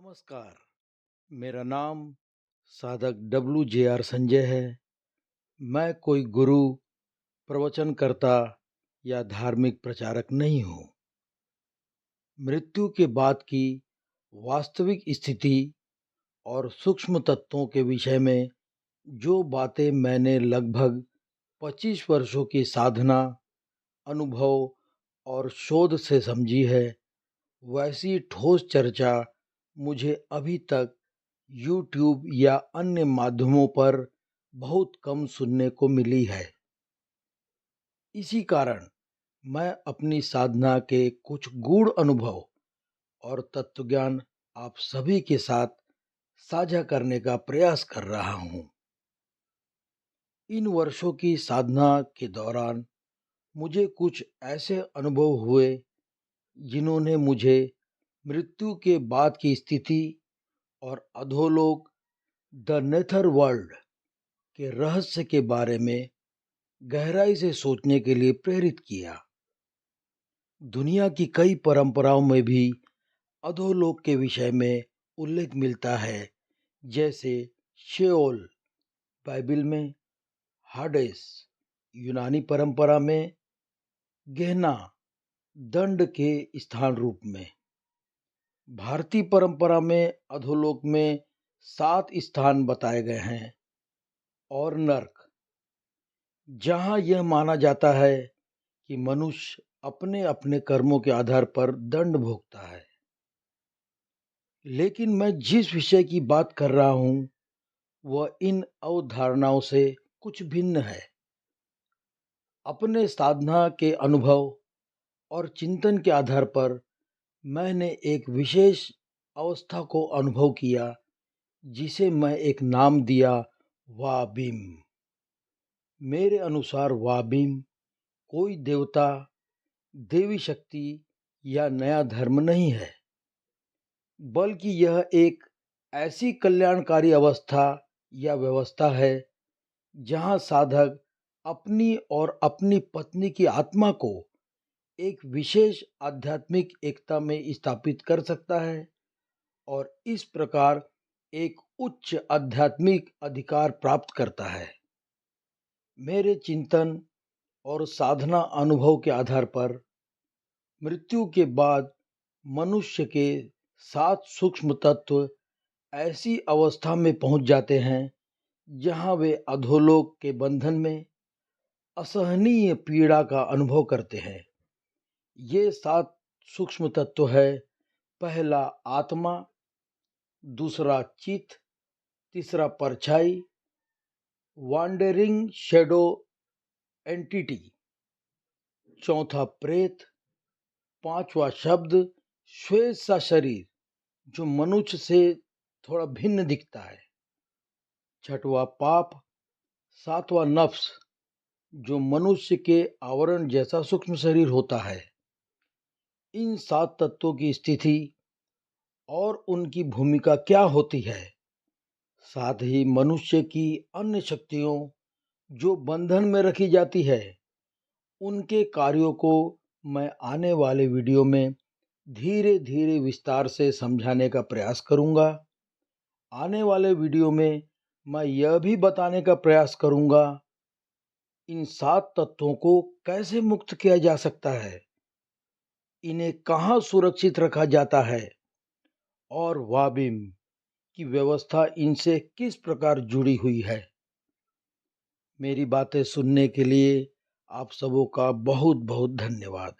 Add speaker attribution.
Speaker 1: नमस्कार। मेरा नाम साधक WJR संजय है। मैं कोई गुरु, प्रवचनकर्ता या धार्मिक प्रचारक नहीं हूँ। मृत्यु के बाद की वास्तविक स्थिति और सूक्ष्म तत्वों के विषय में जो बातें मैंने लगभग 25 वर्षों की साधना, अनुभव और शोध से समझी है, वैसी ठोस चर्चा मुझे अभी तक YouTube या अन्य माध्यमों पर बहुत कम सुनने को मिली है। इसी कारण मैं अपनी साधना के कुछ गूढ़ अनुभव और तत्वज्ञान आप सभी के साथ साझा करने का प्रयास कर रहा हूँ। इन वर्षों की साधना के दौरान मुझे कुछ ऐसे अनुभव हुए जिन्होंने मुझे मृत्यु के बाद की स्थिति और अधोलोक, द नेथर वर्ल्ड के रहस्य के बारे में गहराई से सोचने के लिए प्रेरित किया। दुनिया की कई परंपराओं में भी अधोलोक के विषय में उल्लेख मिलता है, जैसे शेओल बाइबल में, हाडेस यूनानी परंपरा में, गेहना दंड के स्थान रूप में। भारतीय परंपरा में अधोलोक में 7 स्थान बताए गए हैं और नर्क, जहां यह माना जाता है कि मनुष्य अपने अपने कर्मों के आधार पर दंड भोगता है। लेकिन मैं जिस विषय की बात कर रहा हूं वह इन अवधारणाओं से कुछ भिन्न है। अपने साधना के अनुभव और चिंतन के आधार पर मैंने एक विशेष अवस्था को अनुभव किया, जिसे मैं एक नाम दिया, वाबिम। मेरे अनुसार वाबिम कोई देवता, देवी शक्ति या नया धर्म नहीं है, बल्कि यह एक ऐसी कल्याणकारी अवस्था या व्यवस्था है जहां साधक अपनी और अपनी पत्नी की आत्मा को एक विशेष आध्यात्मिक एकता में स्थापित कर सकता है और इस प्रकार एक उच्च आध्यात्मिक अधिकार प्राप्त करता है। मेरे चिंतन और साधना अनुभव के आधार पर मृत्यु के बाद मनुष्य के 7 सूक्ष्म तत्व ऐसी अवस्था में पहुंच जाते हैं जहां वे अधोलोक के बंधन में असहनीय पीड़ा का अनुभव करते हैं। ये 7 सूक्ष्म तत्व है: पहला आत्मा, दूसरा चित्त, तीसरा परछाई, वांडरिंग शेडो एंटिटी, चौथा प्रेत, पांचवा शब्द श्वेत सा शरीर जो मनुष्य से थोड़ा भिन्न दिखता है, छठवां पाप, सातवां नफ्स जो मनुष्य के आवरण जैसा सूक्ष्म शरीर होता है। इन 7 तत्वों की स्थिति और उनकी भूमिका क्या होती है, साथ ही मनुष्य की अन्य शक्तियों जो बंधन में रखी जाती है, उनके कार्यों को मैं आने वाले वीडियो में धीरे धीरे विस्तार से समझाने का प्रयास करूंगा। आने वाले वीडियो में मैं यह भी बताने का प्रयास करूंगा इन 7 तत्वों को कैसे मुक्त किया जा सकता है, इन्हें कहाँ सुरक्षित रखा जाता है और वाबिम की व्यवस्था इनसे किस प्रकार जुड़ी हुई है। मेरी बातें सुनने के लिए आप सबों का बहुत बहुत धन्यवाद।